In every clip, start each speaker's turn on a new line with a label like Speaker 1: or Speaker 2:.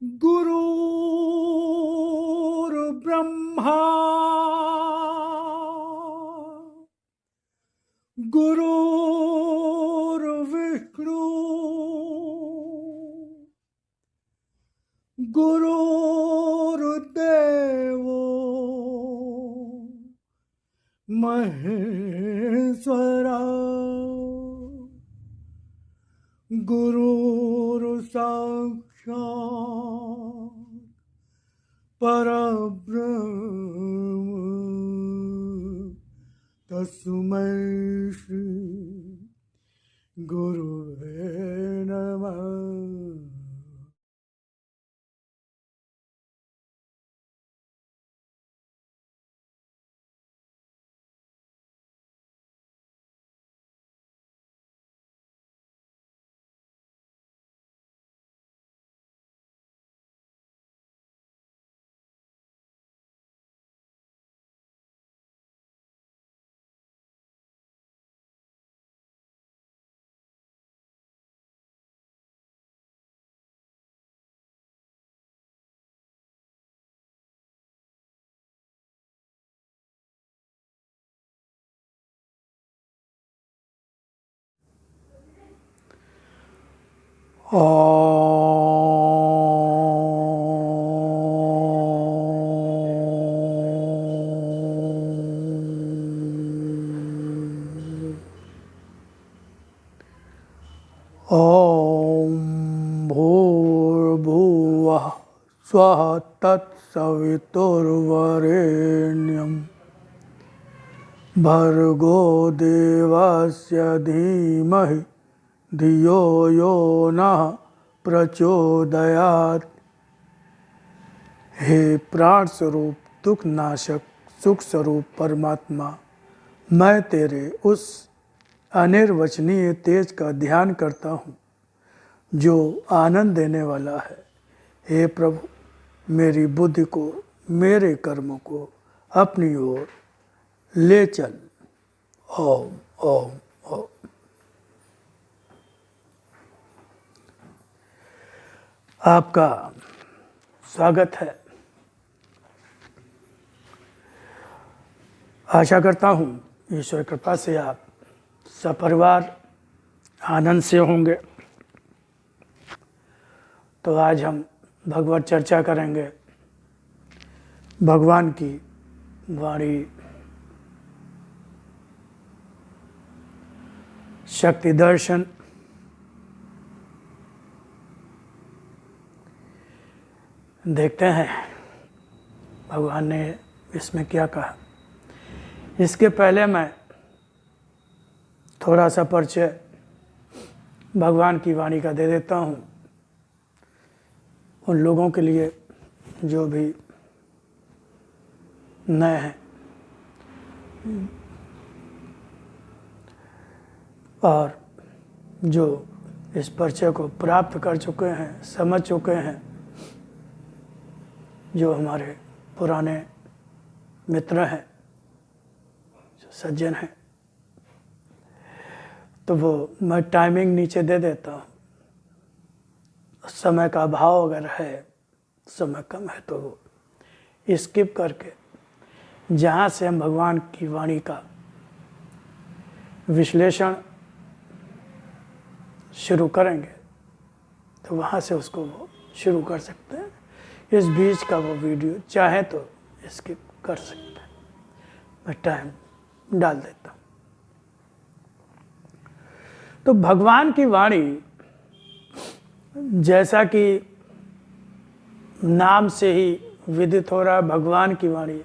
Speaker 1: गुरुर्ब्रह्मा गुरुर्विष्णु गुरुर्देवो महेश्वरा गुरुर्साक्षात् परब्रह्म तस्मै श्री गुरुवे नमः। ॐ भूर्भुवः स्वः तत्सवितुर्वरेण्यं भर्गो देवस्य धीमहि धियो यो नः प्रचोदयात्। हे प्राण स्वरूप दुख नाशक सुख स्वरूप परमात्मा, मैं तेरे उस अनिर्वचनीय तेज का ध्यान करता हूँ जो आनंद देने वाला है। हे प्रभु, मेरी बुद्धि को, मेरे कर्मों को अपनी ओर ले चल। ओम ओम ओम। आपका स्वागत है। आशा करता हूँ ईश्वर कृपा से आप सपरिवार आनंद से होंगे। तो आज हम भगवत चर्चा करेंगे। भगवान की वाणी शक्ति दर्शन देखते हैं भगवान ने इसमें क्या कहा। इसके पहले मैं थोड़ा सा परिचय भगवान की वाणी का दे देता हूँ उन लोगों के लिए जो भी नए हैं और जो इस परिचय को प्राप्त कर चुके हैं, समझ चुके हैं, जो हमारे पुराने मित्र हैं, जो सज्जन हैं। तो वो मैं टाइमिंग नीचे दे देता हूँ। समय का अभाव अगर है, समय कम है, तो वो स्किप करके जहाँ से हम भगवान की वाणी का विश्लेषण शुरू करेंगे तो वहाँ से उसको वो शुरू कर सकते हैं। इस बीच का वो वीडियो चाहे तो स्किप कर सकते हैं। मैं टाइम डाल देता हूँ। तो भगवान की वाणी, जैसा कि नाम से ही विदित हो रहा है, भगवान की वाणी,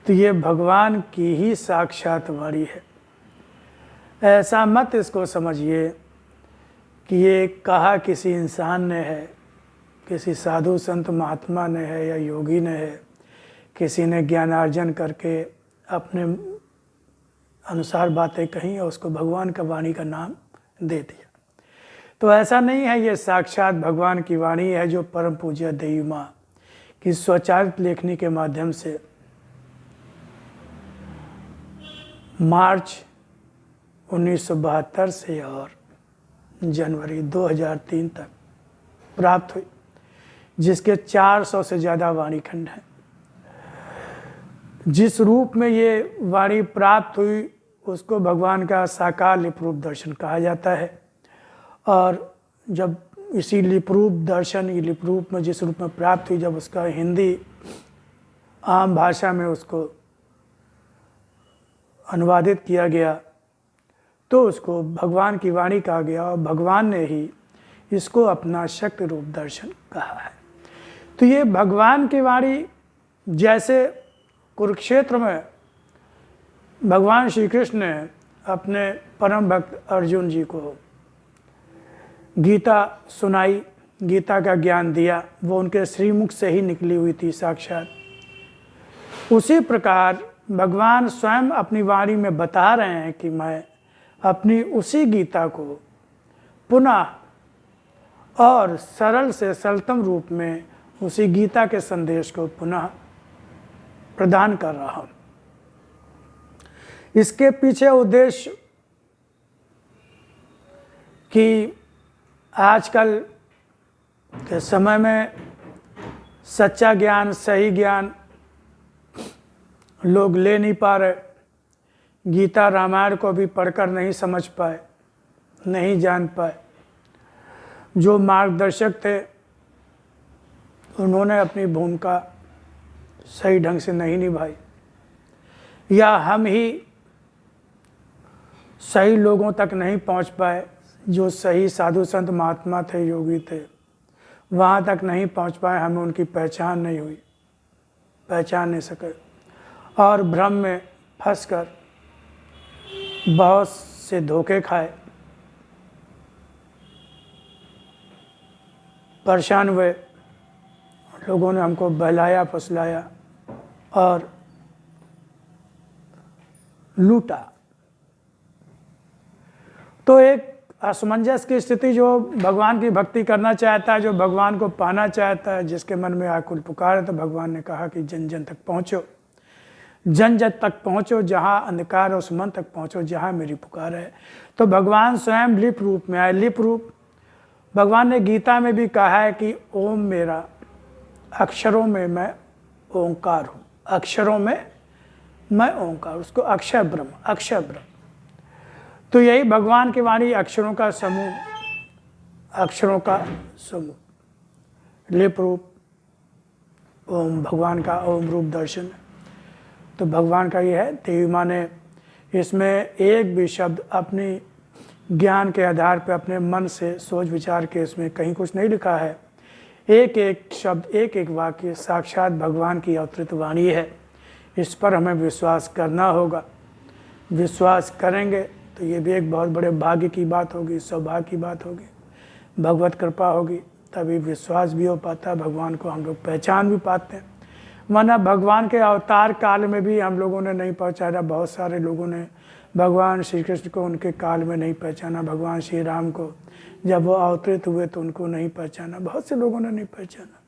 Speaker 1: तो ये भगवान की ही साक्षात वाणी है। ऐसा मत इसको समझिए कि ये कहा किसी इंसान ने है, किसी साधु संत महात्मा ने है या योगी ने है, किसी ने ज्ञानार्जन करके अपने अनुसार बातें कहीं और उसको भगवान का वाणी का नाम दे दिया। तो ऐसा नहीं है। ये साक्षात भगवान की वाणी है जो परम पूज्य देवी माँ की स्वचालित लेखनी के माध्यम से मार्च 1972 से और जनवरी 2003 तक प्राप्त हुई। जिसके 400 से ज़्यादा वाणी खंड हैं। जिस रूप में ये वाणी प्राप्त हुई उसको भगवान का साकार लिप रूप दर्शन कहा जाता है। और जब इसी लिप रूप दर्शन, ये लिप रूप में जिस रूप में प्राप्त हुई, जब उसका हिंदी आम भाषा में उसको अनुवादित किया गया तो उसको भगवान की वाणी कहा गया और भगवान ने ही इसको अपना शक्ति रूप दर्शन कहा है। तो ये भगवान की वाणी, जैसे कुरुक्षेत्र में भगवान श्री कृष्ण ने अपने परम भक्त अर्जुन जी को गीता सुनाई, गीता का ज्ञान दिया, वो उनके श्रीमुख से ही निकली हुई थी साक्षात। उसी प्रकार भगवान स्वयं अपनी वाणी में बता रहे हैं कि मैं अपनी उसी गीता को पुनः और सरल से सरलतम रूप में उसी गीता के संदेश को पुनः प्रदान कर रहा हूँ। इसके पीछे उद्देश्य कि आजकल के समय में सच्चा ज्ञान, सही ज्ञान लोग ले नहीं पा रहे। गीता रामायण को भी पढ़कर नहीं समझ पाए, नहीं जान पाए। जो मार्गदर्शक थे उन्होंने अपनी भूमिका सही ढंग से नहीं निभाई, या हम ही सही लोगों तक नहीं पहुंच पाए। जो सही साधु संत महात्मा थे, योगी थे, वहाँ तक नहीं पहुंच पाए। हमें उनकी पहचान नहीं हुई, पहचान नहीं सके और भ्रम में फंसकर बहुत से धोखे खाए, परेशान हुए। लोगों ने हमको बहलाया फुसलाया और लूटा। तो एक असमंजस की स्थिति, जो भगवान की भक्ति करना चाहता है, जो भगवान को पाना चाहता है, जिसके मन में आकुल पुकार है, तो भगवान ने कहा कि जन जन तक पहुँचो, जन जन तक पहुँचो, जहाँ अंधकार है उस मन तक पहुँचो जहाँ मेरी पुकार है। तो भगवान स्वयं लिप रूप में आए। लिप रूप भगवान ने गीता में भी कहा है कि ओम मेरा, अक्षरों में मैं ओंकार हूँ, अक्षरों में मैं ओंकार, उसको अक्षर ब्रह्म, अक्षर ब्रह्म। तो यही भगवान की वाणी अक्षरों का समूह, अक्षरों का समूह, लिप रूप ओम, भगवान का ओम रूप दर्शन। तो भगवान का ये है। देवी माँ ने इसमें एक भी शब्द अपनी ज्ञान के आधार पर अपने मन से सोच विचार के इसमें कहीं कुछ नहीं लिखा है। एक एक शब्द, एक एक वाक्य साक्षात भगवान की अवतरित वाणी है। इस पर हमें विश्वास करना होगा। विश्वास करेंगे तो ये भी एक बहुत बड़े भाग्य की बात होगी, सौभाग्य की बात होगी, भगवत कृपा होगी, तभी विश्वास भी हो पाता है। भगवान को हम लोग पहचान भी पाते हैं। वरना भगवान के अवतार काल में भी हम लोगों ने नहीं पहचाना। बहुत सारे लोगों ने भगवान श्री कृष्ण को उनके काल में नहीं पहचाना। भगवान श्री राम को जब वो अवतरित हुए तो उनको नहीं पहचाना। बहुत से लोगों ने नहीं पहचाना।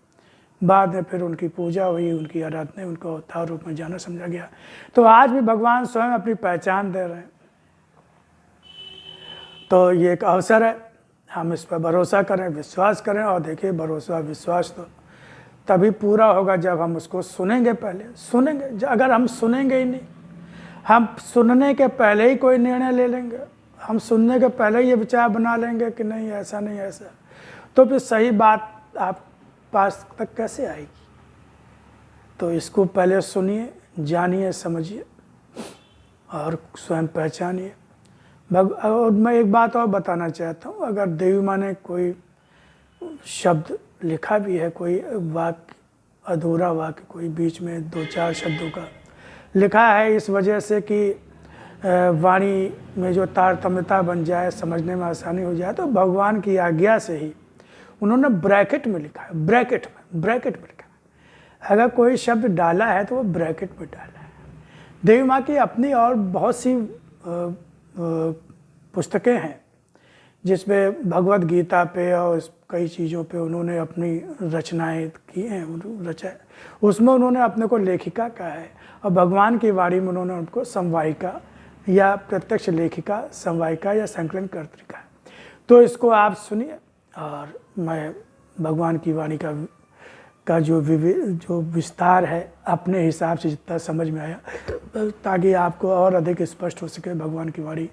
Speaker 1: बाद में फिर उनकी पूजा हुई, उनकी आराधना, उनको अवतार रूप में जाना समझा गया। तो आज भी भगवान स्वयं अपनी पहचान दे रहे हैं। तो ये एक अवसर है, हम इस पर भरोसा करें, विश्वास करें। और देखिए, भरोसा विश्वास तो तभी पूरा होगा जब हम उसको सुनेंगे। पहले सुनेंगे, अगर हम सुनेंगे ही नहीं, हम सुनने के पहले ही कोई निर्णय ले लेंगे, हम सुनने के पहले ही ये विचार बना लेंगे कि नहीं ऐसा नहीं ऐसा, तो फिर सही बात आप पास तक कैसे आएगी। तो इसको पहले सुनिए, जानिए, समझिए और स्वयं पहचानिए। और मैं एक बात और बताना चाहता हूँ, अगर देवी माँ ने कोई शब्द लिखा भी है, कोई वाक्य, अधूरा वाक्य, कोई बीच में 2-4 शब्दों का लिखा है, इस वजह से कि वाणी में जो तारतम्यता बन जाए, समझने में आसानी हो जाए, तो भगवान की आज्ञा से ही उन्होंने ब्रैकेट में लिखा है। ब्रैकेट में लिखा है। अगर कोई शब्द डाला है तो वो ब्रैकेट में डाला है। देवी माँ की अपनी और बहुत सी पुस्तकें हैं जिसमें भगवत गीता पे और कई चीज़ों पे उन्होंने अपनी रचनाएं की हैं, रचा। उसमें उन्होंने अपने को लेखिका कहा है और भगवान की वाणी में उन्होंने उनको संवाहिका या प्रत्यक्ष लेखिका, संवाहिका या संकलन कर्तिका। तो इसको आप सुनिए और मैं भगवान की वाणी का का जो विस्तार है अपने हिसाब से जितना समझ में आया, ताकि आपको और अधिक स्पष्ट हो सके भगवान की वाणी।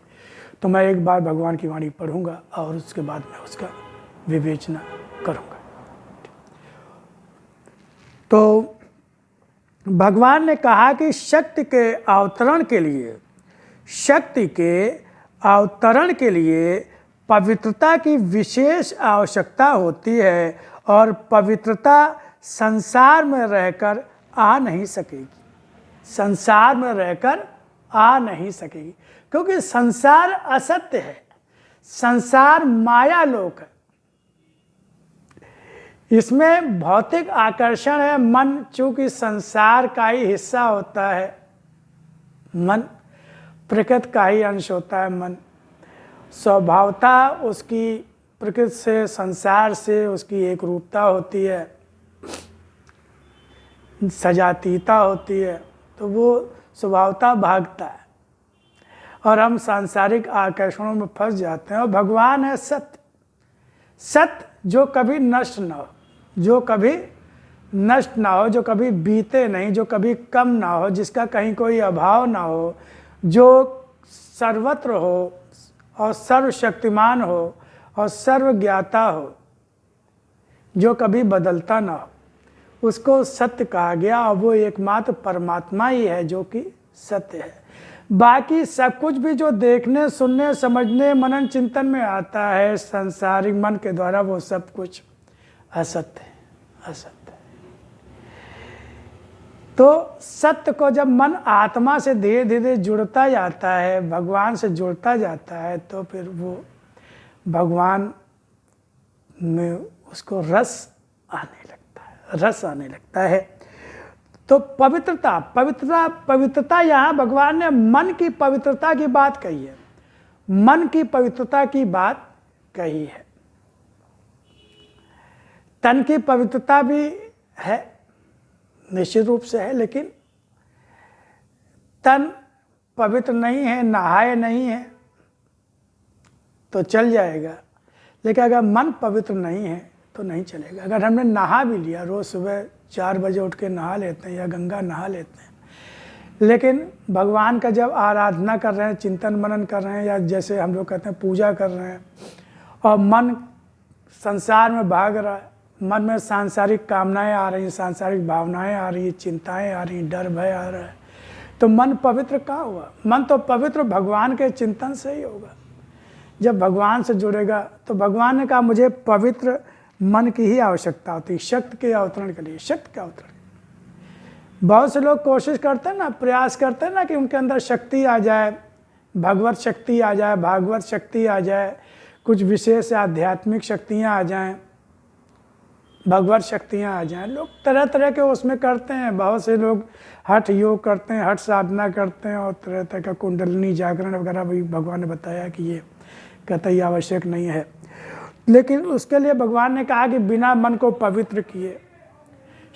Speaker 1: तो मैं एक बार भगवान की वाणी पढ़ूंगा और उसके बाद मैं उसका विवेचना करूंगा। तो भगवान ने कहा कि शक्ति के अवतरण के लिए पवित्रता की विशेष आवश्यकता होती है और पवित्रता संसार में रहकर आ नहीं सकेगी। संसार में रहकर आ नहीं सकेगी, क्योंकि संसार असत्य है, संसार माया लोक है। इसमें भौतिक आकर्षण है। मन चूंकि संसार का ही हिस्सा होता है, मन प्रकृति का ही अंश होता है। मन स्वभावता उसकी प्रकृति से, संसार से उसकी एक रूपता होती है, सजातीयता होती है, तो वो स्वभावता भागता है और हम सांसारिक आकर्षणों में फंस जाते हैं। और भगवान है सत्य, सत्य जो कभी नष्ट ना हो, जो कभी नष्ट ना हो, जो कभी बीते नहीं, जो कभी कम ना हो, जिसका कहीं कोई अभाव ना हो, जो सर्वत्र हो और सर्वशक्तिमान हो और सर्वज्ञाता हो, जो कभी बदलता ना हो, उसको सत्य कहा गया। और वो एकमात्र परमात्मा ही है जो कि सत्य है। बाकी सब कुछ भी जो देखने, सुनने, समझने, मनन चिंतन में आता है सांसारिक मन के द्वारा, वो सब कुछ असत्य है, असत्य है। तो सत्य को जब मन आत्मा से धीरे धीरे जुड़ता जाता है, भगवान से जुड़ता जाता है, तो फिर वो भगवान में उसको रस आने लगता है, रस आने लगता है। तो पवित्रता यहाँ भगवान ने मन की पवित्रता की बात कही है, मन की पवित्रता की बात कही है। तन की पवित्रता भी है, निश्चित रूप से है, लेकिन तन पवित्र नहीं है, नहाए नहीं है तो चल जाएगा, लेकिन अगर मन पवित्र नहीं है तो नहीं चलेगा। अगर हमने नहा भी लिया, रोज़ सुबह 4 बजे उठ के नहा लेते हैं या गंगा नहा लेते हैं, लेकिन भगवान का जब आराधना कर रहे हैं, चिंतन मनन कर रहे हैं, या जैसे हम लोग कहते हैं पूजा कर रहे हैं, और मन संसार में भाग रहा है, मन में सांसारिक कामनाएं आ रही हैं, सांसारिक भावनाएं आ रही हैं, चिंताएं आ रही हैं, डर भय आ रहा है, तो मन पवित्र कहाँ हुआ? मन तो पवित्र भगवान के चिंतन से ही होगा। जब भगवान से जुड़ेगा तो भगवान ने कहा मुझे पवित्र मन की ही आवश्यकता होती है शक्ति के अवतरण के लिए। शक्ति का अवतरण, बहुत से लोग कोशिश करते हैं ना, प्रयास करते हैं ना कि उनके अंदर शक्ति आ जाए, भगवत शक्ति आ जाए, भागवत शक्ति आ जाए, कुछ विशेष आध्यात्मिक शक्तियाँ आ जाएं, भगवत शक्तियाँ आ जाएं। लोग तरह तरह के उसमें करते हैं। बहुत से लोग हठ योग करते हैं, हठ साधना करते हैं, और तरह तरह का कुंडलिनी जागरण वगैरह भी भगवान ने बताया कि ये कतई आवश्यक नहीं है। लेकिन उसके लिए भगवान ने कहा कि बिना मन को पवित्र किए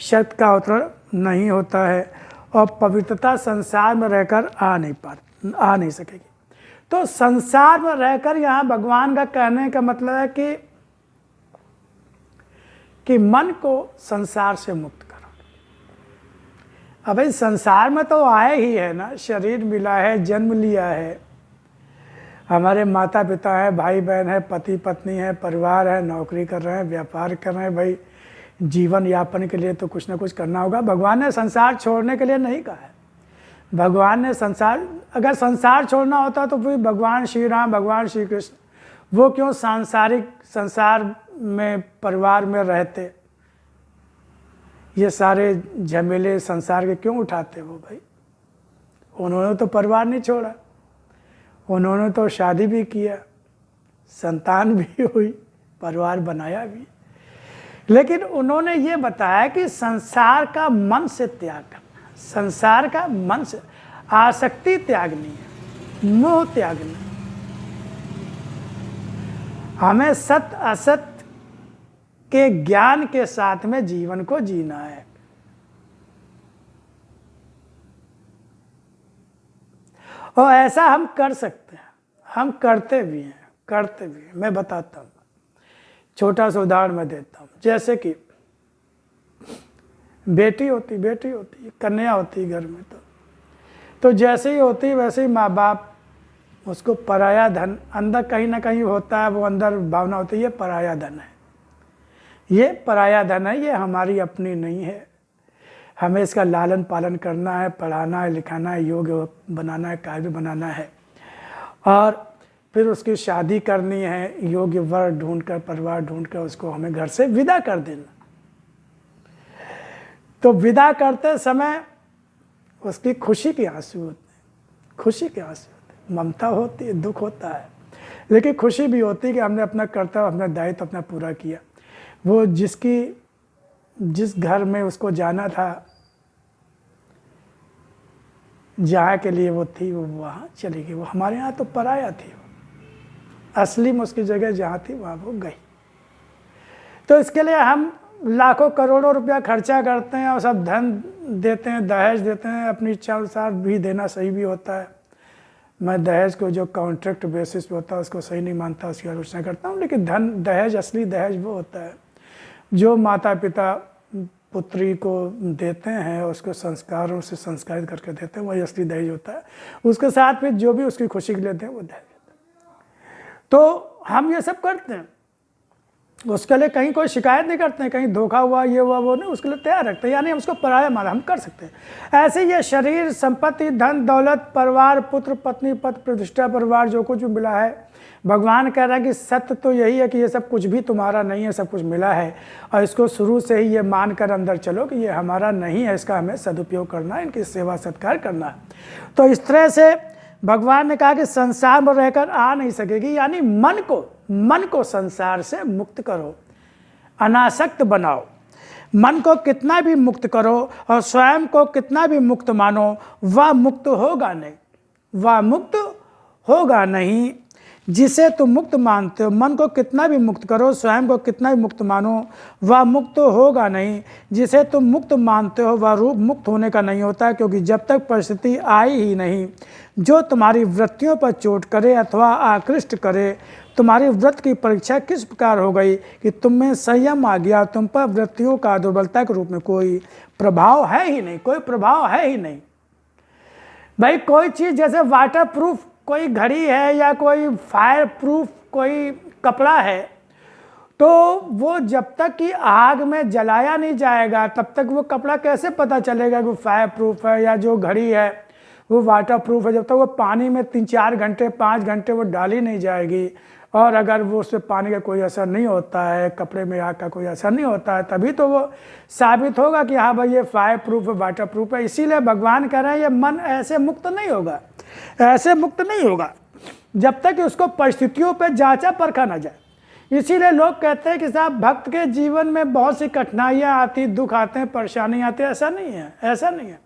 Speaker 1: शक्ति का अवतरण नहीं होता है, और पवित्रता संसार में रहकर आ नहीं सकेगी। तो संसार में रहकर यहाँ भगवान का कहने का मतलब है कि मन को संसार से मुक्त करो। अब भाई संसार में तो आए ही है ना, शरीर मिला है, जन्म लिया है, हमारे माता पिता है, भाई बहन है, पति पत्नी है, परिवार है, नौकरी कर रहे हैं, व्यापार कर रहे हैं, भाई जीवन यापन के लिए तो कुछ ना कुछ करना होगा। भगवान ने संसार छोड़ने के लिए नहीं कहा है। भगवान ने अगर संसार छोड़ना होता तो फिर भगवान श्री राम, भगवान श्री कृष्ण वो क्यों सांसारिक संसार में परिवार में रहते, ये सारे झमेले संसार के क्यों उठाते वो भाई? उन्होंने तो परिवार नहीं छोड़ा, उन्होंने तो शादी भी किया, संतान भी हुई, परिवार बनाया भी, लेकिन उन्होंने ये बताया कि संसार का मन से त्याग करना, संसार का मन से आसक्ति त्यागनी है, मोह त्यागना। हमें सत्य असत्य के ज्ञान के साथ में जीवन को जीना है। और ऐसा हम कर सकते हैं, हम करते भी हैं, मैं बताता हूँ। छोटा सा उदाहरण मैं देता हूँ। जैसे कि बेटी होती कन्या होती घर में। तो जैसे ही होती वैसे ही माँ बाप उसको पराया धन, अंदर कहीं ना कहीं होता है, वो अंदर भावना होती है ये पराया धन है, ये पराया धन है, ये हमारी अपनी नहीं है, हमें इसका लालन पालन करना है, पढ़ाना है, लिखाना है, योग्य बनाना है, काबिल बनाना है, और फिर उसकी शादी करनी है, योग्य वर ढूंढकर, परिवार ढूंढकर उसको हमें घर से विदा कर देना। तो विदा करते समय उसकी खुशी के आंसू होते हैं, खुशी के आंसू होते हैं, ममता होती है, दुख होता है, लेकिन खुशी भी होती है कि हमने अपना कर्तव्य, अपना दायित्व अपना पूरा किया। वो जिस घर में उसको जाना था, जहाँ के लिए वो थी, वो वहाँ चली गई। वो हमारे यहाँ तो पराया थी, वो असली में उसकी जगह जहाँ थी वहाँ वो गई। तो इसके लिए हम लाखों करोड़ों रुपया खर्चा करते हैं और सब धन देते हैं, दहेज देते हैं, अपनी इच्छा अनुसार भी देना सही भी होता है। मैं दहेज को जो कॉन्ट्रैक्ट बेसिस पे होता है उसको सही नहीं मानता, उसकी आलोचना करता हूँ, लेकिन दहेज, असली दहेज वो होता है जो माता पिता पुत्री को देते हैं, उसको संस्कारों से संस्कारित करके देते हैं, वही असली दहेज होता है। उसके साथ फिर जो भी उसकी खुशी के लेते हैं वो दहेज होता है। तो हम ये सब करते हैं, उसके लिए कहीं कोई शिकायत नहीं करते हैं, कहीं धोखा हुआ, ये हुआ, वो नहीं, उसके लिए तैयार रखते हैं, यानी हम उसको पराया माना, हम कर सकते हैं। ऐसे ये शरीर, संपत्ति, धन दौलत, परिवार, पुत्र पत्नी, पद प्रतिष्ठा, परिवार, जो कुछ भी मिला है, भगवान कह रहा है कि सत्य तो यही है कि ये सब कुछ भी तुम्हारा नहीं है, सब कुछ मिला है, और इसको शुरू से ही ये मान कर अंदर चलो कि ये हमारा नहीं है, इसका हमें सदुपयोग करना है, इनकी सेवा सत्कार करना है। तो इस तरह से भगवान ने कहा कि संसार में रहकर आ नहीं सकेगी, यानी मन को संसार से मुक्त करो, अनासक्त बनाओ। मन को कितना भी मुक्त करो और स्वयं को कितना भी मुक्त मानो, वह मुक्त होगा नहीं, वह मुक्त होगा नहीं जिसे तुम मुक्त मानते हो। मन को कितना भी मुक्त करो, स्वयं को कितना भी मुक्त मानो, वह मुक्त होगा नहीं जिसे तुम मुक्त मानते हो, वह रूप मुक्त होने का नहीं होता, क्योंकि जब तक परिस्थिति आई ही नहीं जो तुम्हारी वृत्तियों पर चोट करे अथवा आकृष्ट करे। तुम्हारी व्रत की परीक्षा किस प्रकार हो गई कि तुम में संयम आ गया, तुम पर वृत्तियों का दुर्बलता के रूप में कोई प्रभाव है ही नहीं, कोई प्रभाव है ही नहीं। भाई कोई चीज़ जैसे वाटर प्रूफ कोई घड़ी है या कोई फायर प्रूफ कोई कपड़ा है, तो वो जब तक कि आग में जलाया नहीं जाएगा तब तक वो कपड़ा कैसे पता चलेगा कि वो फायर प्रूफ है, या जो घड़ी है वो वाटर प्रूफ है। जब तक वो पानी में 3-4 घंटे 5 घंटे वो डाली नहीं जाएगी, और अगर वो उससे पानी का कोई असर नहीं होता है, कपड़े में आग का कोई असर नहीं होता है, तभी तो वो साबित होगा कि हाँ भाई ये फायर प्रूफ है, वाटर प्रूफ है। इसीलिए भगवान कह रहे हैं ये मन ऐसे मुक्त नहीं होगा, ऐसे मुक्त नहीं होगा जब तक कि उसको परिस्थितियों पे जांचा परखा ना जाए। इसीलिए लोग कहते हैं कि साहब भक्त के जीवन में बहुत सी कठिनाइयाँ आती, दुख आते हैं, परेशानी आती है। ऐसा नहीं है, ऐसा नहीं है।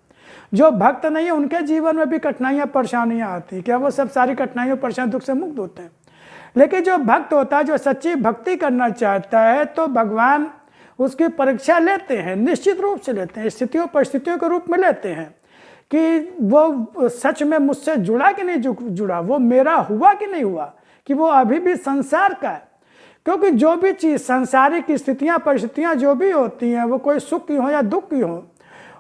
Speaker 1: जो भक्त नहीं है उनके जीवन में भी कठिनाइयाँ परेशानियाँ आती, क्या वो सब सारी कठिनाइयों परेशानी दुख से मुक्त होते हैं? लेकिन जो भक्त होता है, जो सच्ची भक्ति करना चाहता है, तो भगवान उसकी परीक्षा लेते हैं, निश्चित रूप से लेते हैं, स्थितियों परिस्थितियों के रूप में लेते हैं कि वो सच में मुझसे जुड़ा कि नहीं जुड़ा, वो मेरा हुआ कि नहीं हुआ, कि वो अभी भी संसार का है। क्योंकि जो भी चीज़ सांसारिक स्थितियाँ परिस्थितियाँ जो भी होती हैं, वो कोई सुख की हो या दुख की हो,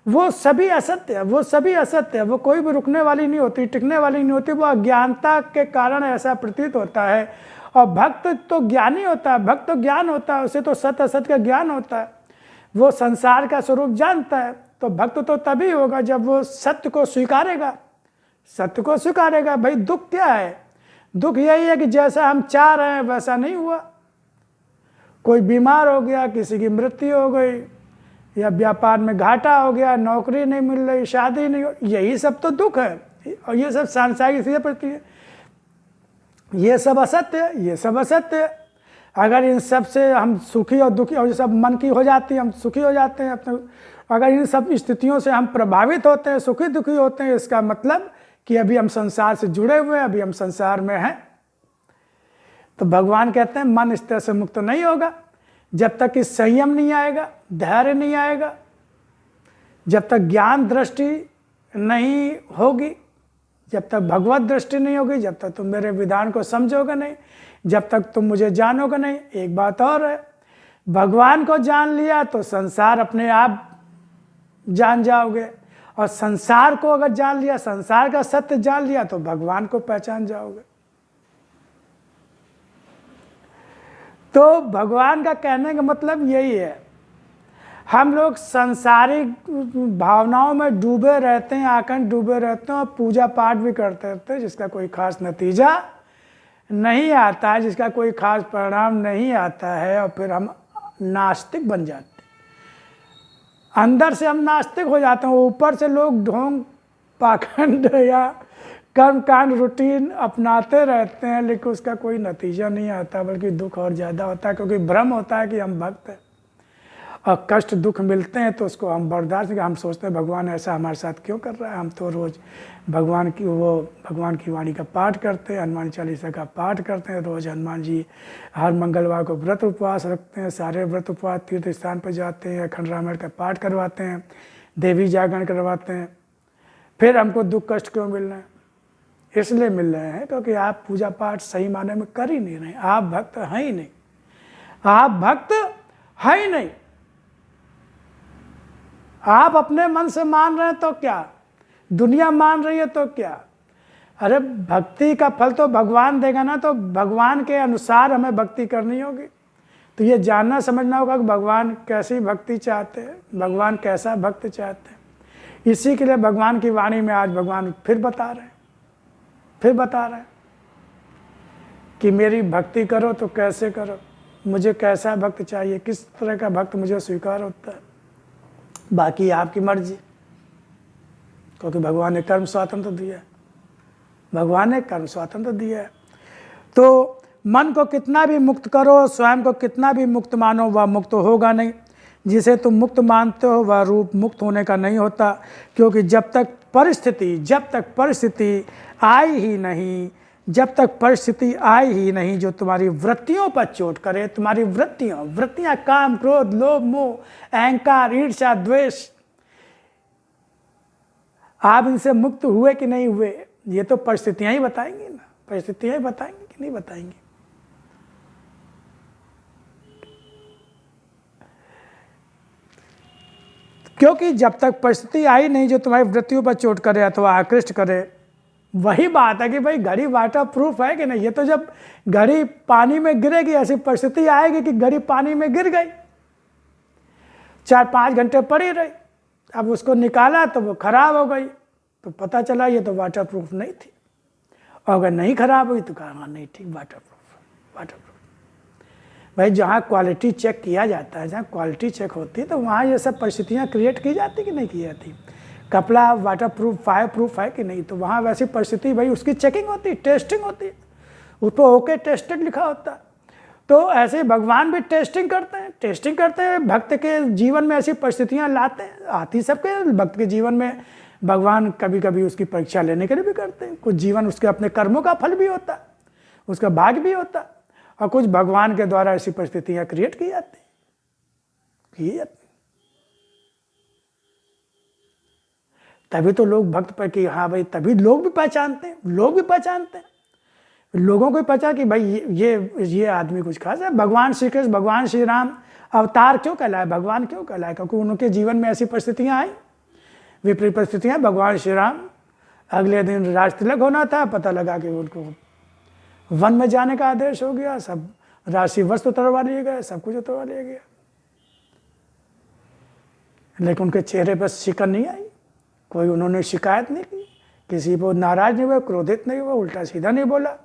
Speaker 1: वो सभी असत्य है, वो सभी असत्य है, वो कोई भी रुकने वाली नहीं होती, टिकने वाली नहीं होती। वो अज्ञानता के कारण ऐसा प्रतीत होता है। और भक्त तो ज्ञानी होता है, भक्त तो ज्ञान होता है, उसे तो सत्य असत्य का ज्ञान होता है, वो संसार का स्वरूप जानता है। तो भक्त तो तभी होगा जब वो सत्य को स्वीकारेगा, सत्य को स्वीकारेगा। भाई दुख क्या है? दुख यही है कि जैसा हम चाह रहे हैं वैसा नहीं हुआ। कोई बीमार हो गया, किसी की मृत्यु हो गई, या व्यापार में घाटा हो गया, नौकरी नहीं मिल रही, शादी नहीं हो, यही सब तो दुख है। और ये सब सांसारिक चीज़ें पड़ती है, ये सब असत्य है, ये सब असत्य है। अगर इन सब से हम सुखी और दुखी, और ये सब मन की हो जाती है, हम सुखी हो जाते हैं अपने, अगर इन सब स्थितियों से हम प्रभावित होते हैं, सुखी दुखी होते हैं, इसका मतलब कि अभी हम संसार से जुड़े हुए हैं, अभी हम संसार में हैं। तो भगवान कहते हैं मन इस तरह से मुक्त नहीं होगा जब तक कि संयम नहीं आएगा, धैर्य नहीं आएगा, जब तक ज्ञान दृष्टि नहीं होगी, जब तक भगवत दृष्टि नहीं होगी, जब तक तुम मेरे विधान को समझोगे नहीं, जब तक तुम मुझे जानोगे नहीं। एक बात और है, भगवान को जान लिया तो संसार अपने आप जान जाओगे। और संसार को अगर जान लिया, संसार का सत्य जान लिया, तो भगवान को पहचान जाओगे। तो भगवान का कहने का मतलब यही है, हम लोग सांसारिक भावनाओं में डूबे रहते हैं, आकंठ डूबे रहते हैं, और पूजा पाठ भी करते रहते हैं जिसका कोई खास नतीजा नहीं आता है, जिसका कोई खास परिणाम नहीं आता है, और फिर हम नास्तिक बन जाते हैं। अंदर से हम नास्तिक हो जाते हैं, ऊपर से लोग ढोंग पाखंड या कर्म कांड रूटीन अपनाते रहते हैं, लेकिन उसका कोई नतीजा नहीं आता, बल्कि दुख और ज़्यादा होता है, क्योंकि भ्रम होता है कि हम भक्त हैं। और कष्ट दुख मिलते हैं तो उसको हम बर्दाश्त नहीं, हम सोचते हैं भगवान ऐसा हमारे साथ क्यों कर रहा है। हम तो रोज़ भगवान की वाणी का पाठ करते हैं, हनुमान चालीसा का पाठ करते हैं, रोज़ हनुमान जी हर मंगलवार को व्रत उपवास रखते हैं, सारे व्रत उपवास तीर्थ स्थान पर जाते हैं, अखंड रामायण का पाठ करवाते हैं, देवी जागरण करवाते हैं। फिर हमको दुख कष्ट क्यों मिल रहे हैं? इसलिए मिल रहे हैं क्योंकि आप पूजा पाठ सही माने में कर ही नहीं रहे। आप भक्त हैं ही नहीं, आप भक्त हैं ही नहीं। आप अपने मन से मान रहे हैं तो क्या, दुनिया मान रही है तो क्या? अरे भक्ति का फल तो भगवान देगा ना, तो भगवान के अनुसार हमें भक्ति करनी होगी। तो ये जानना समझना होगा कि भगवान कैसी भक्ति चाहते हैं, भगवान कैसा भक्त चाहते हैं। इसी के लिए भगवान की वाणी में आज भगवान फिर बता रहे हैं कि मेरी भक्ति करो तो कैसे करो, मुझे कैसा भक्त चाहिए, किस तरह का भक्त मुझे स्वीकार होता है, बाकी आपकी मर्जी। क्योंकि भगवान ने कर्म स्वातंत्र दिया है, भगवान ने कर्म स्वातंत्र दिया है। तो मन को कितना भी मुक्त करो, स्वयं को कितना भी मुक्त मानो, वह मुक्त होगा नहीं। जिसे तुम मुक्त मानते हो वह रूप मुक्त होने का नहीं होता, क्योंकि जब तक परिस्थिति आई ही नहीं जो तुम्हारी वृत्तियों पर चोट करे, तुम्हारी वृत्तियां काम, क्रोध, लोभ, मोह, अहंकार, ईर्ष्या, द्वेष, आप इनसे मुक्त हुए कि नहीं हुए, ये तो परिस्थितियां ही बताएंगी ना, परिस्थितियां ही बताएंगी कि नहीं बताएंगी। क्योंकि जब तक परिस्थिति आई नहीं जो तुम्हारी वृत्तियों पर चोट करे अथवा आकृष्ट करे, वही बात है कि भाई घड़ी वाटर प्रूफ है कि नहीं। ये तो जब घड़ी पानी में गिरेगी, ऐसी परिस्थिति आएगी कि घड़ी पानी में गिर गई, 4-5 घंटे पड़ी रही, अब उसको निकाला तो वो खराब हो गई, तो पता चला ये तो वाटर प्रूफ नहीं थी। और अगर नहीं खराब हुई तो कहा नहीं ठीक, वाटर प्रूफ। भाई जहाँ क्वालिटी चेक किया जाता है, जहाँ क्वालिटी चेक होती है, तो वहाँ ये सब परिस्थितियाँ क्रिएट की जाती कि नहीं की जाती। कपड़ा वाटर प्रूफ, फायर प्रूफ है कि नहीं, तो वहाँ वैसी परिस्थिति भाई उसकी चेकिंग होती है, टेस्टिंग होती है, उस पर ओके टेस्टेड लिखा होता है। तो ऐसे भगवान भी टेस्टिंग करते हैं, भक्त के जीवन में ऐसी परिस्थितियाँ लाते हैं, आती सबके भक्त के जीवन में। भगवान कभी कभी उसकी परीक्षा लेने के लिए भी करते हैं। कुछ जीवन उसके अपने कर्मों का फल भी होता है, उसका भाग्य भी होता है, और कुछ भगवान के द्वारा ऐसी परिस्थितियाँ क्रिएट की जाती। तभी तो लोग भक्त पर कि हाँ भाई, तभी लोग भी पहचानते हैं, लोगों को भी पहचान कि भाई ये आदमी कुछ खास है। भगवान श्री कृष्ण, भगवान श्री राम अवतार क्यों कहलाए, भगवान क्यों कहलाए? क्योंकि उनके जीवन में ऐसी परिस्थितियाँ आई, विपरीत परिस्थितियाँ। भगवान श्री राम अगले दिन राज तिलक होना था, पता लगा कि उनको वन में जाने का आदेश हो गया, सब राशि वस्त्र उतरवा लिए गए, सब कुछ उतरवा लिया गया, लेकिन उनके चेहरे पर शिकन नहीं आई, कोई उन्होंने शिकायत नहीं की, किसी को नाराज नहीं हुआ, क्रोधित नहीं हुआ, उल्टा सीधा नहीं बोला।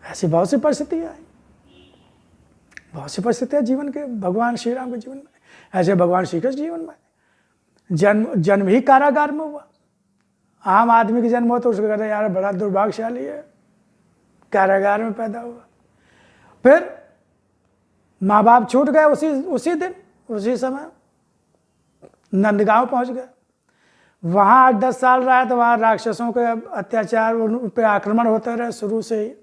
Speaker 1: ऐसी बहुत सी परिस्थितियाँ आई, बहुत सी परिस्थितियाँ जीवन के, भगवान श्री राम के जीवन में। ऐसे भगवान श्री कृष्ण जीवन में जन्म ही कारागार में हुआ। आम आदमी की जन्म हो तो उसको कहते यार बड़ा दुर्भाग्यशाली है, कारागार में पैदा हुआ। फिर माँ बाप छूट गए उसी दिन, उसी समय नंदगांव पहुंच गए। वहाँ 8-10 साल रहा तो वहाँ राक्षसों के अत्याचार, उन पर आक्रमण होते रहे शुरू से ही।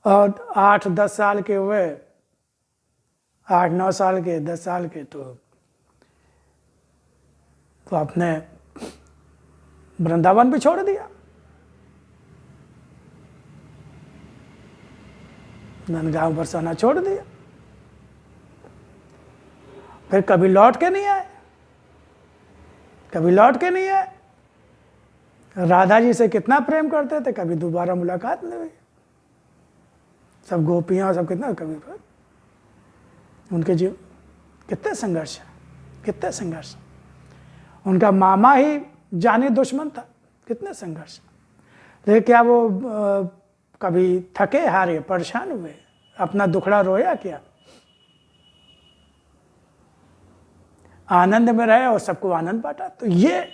Speaker 1: और 8-10 साल के हुए, 8-9 साल के, 10 साल के, तो अपने वृंदावन भी छोड़ दिया, नंदगांव बरसाना छोड़ दिया। फिर कभी लौट के नहीं आए, कभी लौट के नहीं आए। राधा जी से कितना प्रेम करते थे, कभी दोबारा मुलाकात नहीं हुई। सब गोपियाँ सब कितना, कभी उनके जीव कितने संघर्ष है, कितने संघर्ष। उनका मामा ही जाने दुश्मन था, कितने संघर्ष। लेकिन क्या वो कभी थके हारे परेशान हुए, अपना दुखड़ा रोया क्या? आनंद में रहे और सबको आनंद बांटा। तो ये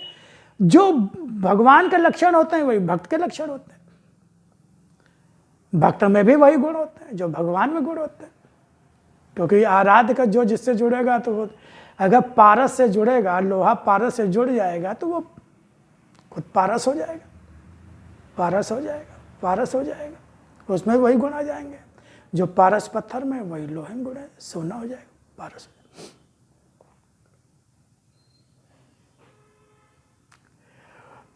Speaker 1: जो भगवान के लक्षण होते हैं वही भक्त के लक्षण होते हैं। भक्त में भी वही गुण होते हैं जो भगवान में गुण होते हैं। क्योंकि आराध्य का जो जिससे जुड़ेगा, तो वो अगर पारस से जुड़ेगा, लोहा पारस से जुड़ जाएगा तो वो खुद पारस हो जाएगा, पारस हो जाएगा, पारस हो जाएगा। उसमें वही गुण आ जाएंगे जो पारस पत्थर में, वही लोहे में गुण है, सोना हो जाएगा, पारस हो जाएगा।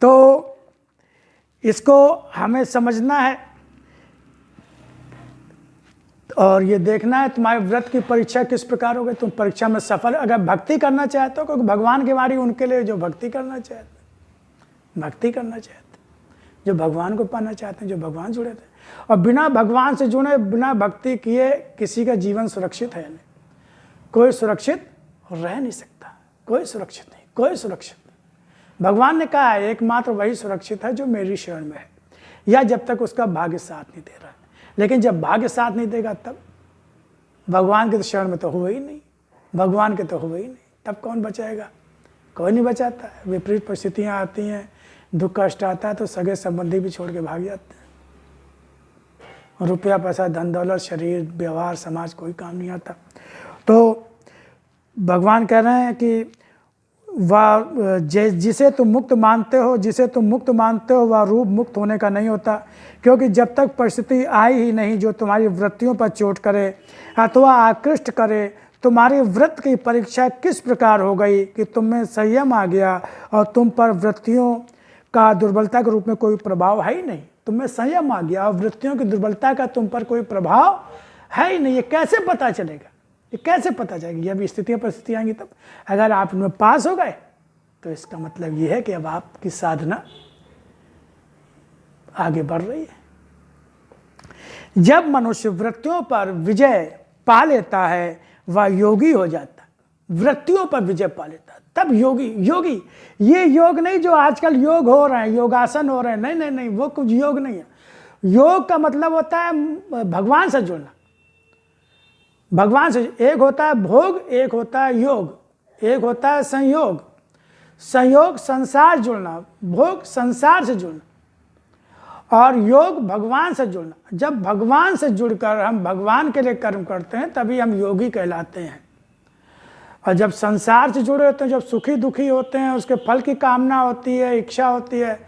Speaker 1: तो इसको हमें समझना है और ये देखना है तुम्हारे व्रत की परीक्षा किस प्रकार हो गई, तुम परीक्षा में सफल। अगर भक्ति करना चाहते हो, क्योंकि भगवान की वाणी उनके लिए जो भक्ति करना चाहते, भक्ति करना चाहते, जो भगवान को पाना चाहते हैं, जो भगवान जुड़े थे। और बिना भगवान से जुड़े, बिना भक्ति किए किसी का जीवन सुरक्षित है नहीं। कोई सुरक्षित रह नहीं सकता, कोई सुरक्षित नहीं, कोई सुरक्षित नहीं। भगवान ने कहा है एकमात्र वही सुरक्षित है जो मेरी शरण में है, या जब तक उसका भाग्य साथ नहीं दे रहा है। लेकिन जब भाग्य साथ नहीं देगा तब भगवान के तो शरण में तो हुआ ही नहीं, भगवान के तो हुआ ही नहीं, तब कौन बचाएगा? कोई नहीं बचाता है। विपरीत परिस्थितियां आती हैं, दुख कष्ट आता है तो सगे संबंधी भी छोड़ के भाग जाते हैं। रुपया पैसा धन दौलत शरीर व्यवहार समाज कोई काम नहीं आता। तो भगवान कह रहे हैं कि वह जिसे तुम मुक्त मानते हो, जिसे तुम मुक्त मानते हो वह रूप मुक्त होने का नहीं होता। क्योंकि जब तक परिस्थिति आई ही नहीं जो तुम्हारी वृत्तियों पर चोट करे अथवा आकृष्ट करे, तुम्हारी व्रत की परीक्षा किस प्रकार हो गई कि तुम में संयम आ गया और तुम पर वृत्तियों का दुर्बलता के रूप में कोई प्रभाव है ही नहीं। तुम में संयम आ गया और वृत्तियों की दुर्बलता का तुम पर कोई प्रभाव है ही नहीं। ये कैसे पता चलेगा? ये कैसे पता चलेगी? जब स्थितियाँ परिस्थितियाँ आएंगी तब। अगर आप इनमें पास हो गए तो इसका मतलब ये है कि अब आपकी साधना आगे बढ़ रही है। जब मनुष्य वृत्तियों पर विजय पा लेता है वह योगी हो जाता है। वृत्तियों पर विजय पा लेता है तब योगी। योगी ये योग नहीं जो आजकल योग हो रहे हैं, योगासन हो रहे हैं, नहीं नहीं नहीं, वो कुछ योग नहीं है। योग का मतलब होता है भगवान से जुड़ना। भगवान से एक होता है भोग, एक होता है योग, एक होता है संयोग। संयोग संसार जुड़ना, भोग संसार से जुड़ना, और योग भगवान से जुड़ना। जब भगवान से जुड़कर हम भगवान के लिए कर्म करते हैं तभी हम योगी कहलाते हैं। और जब संसार से जुड़े होते हैं, जब सुखी दुखी होते हैं, उसके फल की कामना होती है, इच्छा होती है,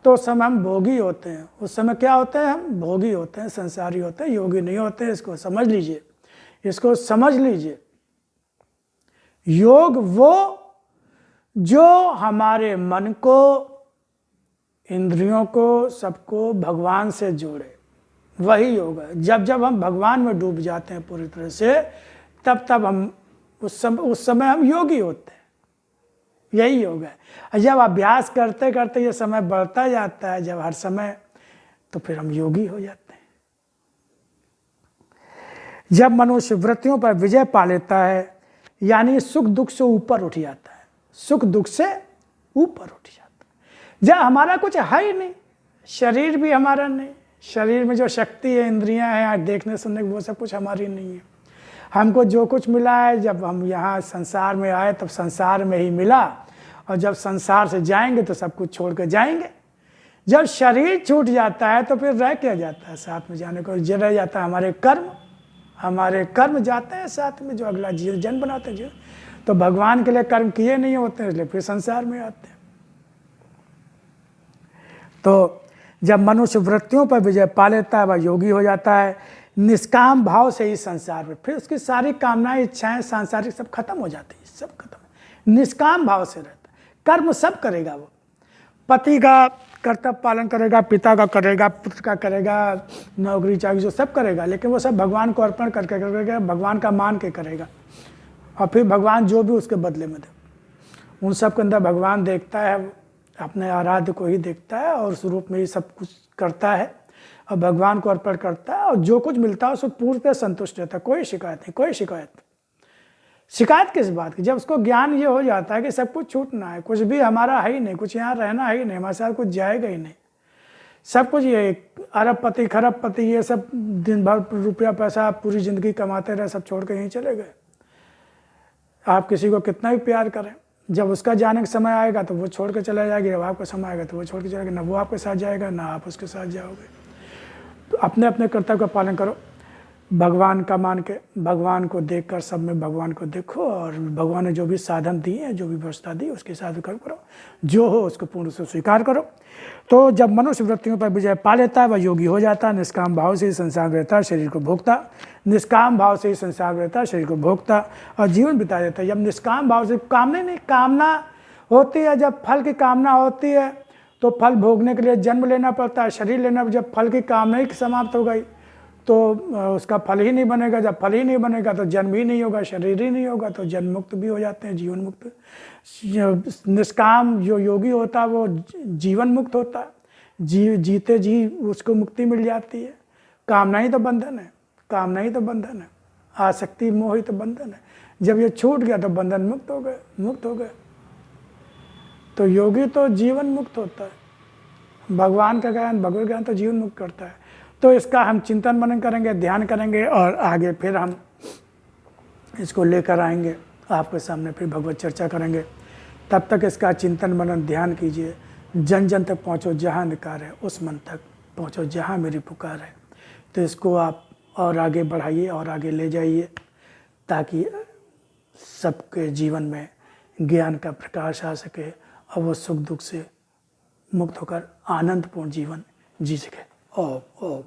Speaker 1: तो उस समय हम भोगी होते हैं। उस समय क्या होते हैं? हम भोगी होते हैं, संसारी होते हैं, योगी नहीं होते हैं। इसको समझ लीजिए, इसको समझ लीजिए। योग वो जो हमारे मन को, इंद्रियों को, सबको भगवान से जोड़े, वही योग है। जब जब हम भगवान में डूब जाते हैं पूरी तरह से, तब हम उस समय हम योगी होते हैं। यही योग है। जब अभ्यास करते करते ये समय बढ़ता जाता है, जब हर समय, तो फिर हम योगी हो जाते हैं। जब मनुष्य वृत्तियों पर विजय पा लेता है, यानी सुख दुख से ऊपर उठ जाता है, सुख दुख से ऊपर उठ जाता है। जब हमारा कुछ है ही नहीं, शरीर भी हमारा नहीं, शरीर में जो शक्ति है, इंद्रियां हैं, देखने सुनने वो सब कुछ हमारी नहीं है। हमको जो कुछ मिला है, जब हम यहाँ संसार में आए तब संसार में ही मिला, और जब संसार से जाएंगे तो सब कुछ छोड़ कर जाएंगे। जब शरीर छूट जाता है तो फिर रह क्या जाता है साथ में जाने को? रह जाता है हमारे कर्म। हमारे कर्म जाते हैं साथ में, जो अगला जन्म बनाते हैं। तो भगवान के लिए कर्म किए नहीं होते हैं, इसलिए फिर संसार में आते हैं। तो जब मनुष्य वृत्तियों पर विजय पा लेता है वह योगी हो जाता है। निष्काम भाव से ही संसार में, फिर उसकी सारी कामनाएं, इच्छाएं, सांसारिक सब खत्म हो जाती है, सब खत्म। निष्काम भाव से रहता है, कर्म सब करेगा। वो पति का कर्तव्य पालन करेगा, पिता का करेगा, पुत्र का करेगा, नौकरी चाकरी जो सब करेगा, लेकिन वो सब भगवान को अर्पण करके करेगा, भगवान का मान के करेगा। और फिर भगवान जो भी उसके बदले में दे। उन सब के अंदर भगवान देखता है, अपने आराध्य को ही देखता है और उस रूप में ही सब कुछ करता है और भगवान को अर्पण करता है और जो कुछ मिलता है उसको पूर्णतः संतुष्ट रहता है। कोई शिकायत नहीं, कोई शिकायत। शिकायत किस बात की? जब उसको ज्ञान ये हो जाता है कि सब कुछ छूटना है, कुछ भी हमारा है ही नहीं, कुछ यहाँ रहना है ही नहीं, हमारे साथ कुछ जाएगा ही नहीं, सब कुछ ये अरबपति खरबपति ये सब दिन भर रुपया पैसा पूरी ज़िंदगी कमाते रहे, सब छोड़ के यहीं चले गए। आप किसी को कितना भी प्यार करें, जब उसका जाने का समय आएगा तो वो छोड़ के चला जाएगा, जब आपका समय आएगा तो वो छोड़ के चलेगा, ना वो आपके साथ जाएगा ना आप उसके साथ जाओगे। तो अपने अपने कर्तव्य का पालन करो, भगवान का मान के, भगवान को देखकर सब में भगवान को देखो और भगवान ने जो भी साधन दिए हैं, जो भी व्यवस्था दी उसके साथ कर्म करो, जो हो उसको पूर्ण से स्वीकार करो। तो जब मनुष्य वृत्तियों पर विजय पा लेता है वह योगी हो जाता है। निष्काम भाव से ही संसार रहता है, शरीर को भोगता, निष्काम भाव से ही संसार रहता है, शरीर को भोगता और जीवन बिता देता है। जब निष्काम भाव से, कामना नहीं, कामना होती है, जब फल की कामना होती है तो फल भोगने के लिए जन्म लेना पड़ता है, शरीर लेना। जब फल की कामना ही समाप्त हो गई तो उसका फल ही नहीं बनेगा, जब फल ही नहीं बनेगा तो जन्म ही नहीं होगा, शरीर ही नहीं होगा, तो जन्म मुक्त भी हो जाते हैं, जीवन मुक्त। निष्काम जो योगी होता है वो जीवन मुक्त होता है, जीते जी उसको मुक्ति मिल जाती है। कामना ही तो बंधन है, कामना ही तो बंधन है, आसक्ति मोह ही तो बंधन है। जब ये छूट गया तो बंधन मुक्त हो गए, मुक्त हो गए। तो योगी तो जीवन मुक्त होता है, भगवान का ज्ञान, भगवत ज्ञान तो जीवन मुक्त करता है। तो इसका हम चिंतन मनन करेंगे, ध्यान करेंगे और आगे फिर हम इसको लेकर आएंगे आपके सामने, फिर भगवत चर्चा करेंगे। तब तक इसका चिंतन मनन ध्यान कीजिए, जन जन तक पहुँचो, जहाँ निकार है उस मन तक पहुँचो जहाँ मेरी पुकार है। तो इसको आप और आगे बढ़ाइए और आगे ले जाइए ताकि सबके जीवन में ज्ञान का प्रकाश आ सके और वो सुख दुख से मुक्त होकर आनंदपूर्ण जीवन जी सके। ओम ओम।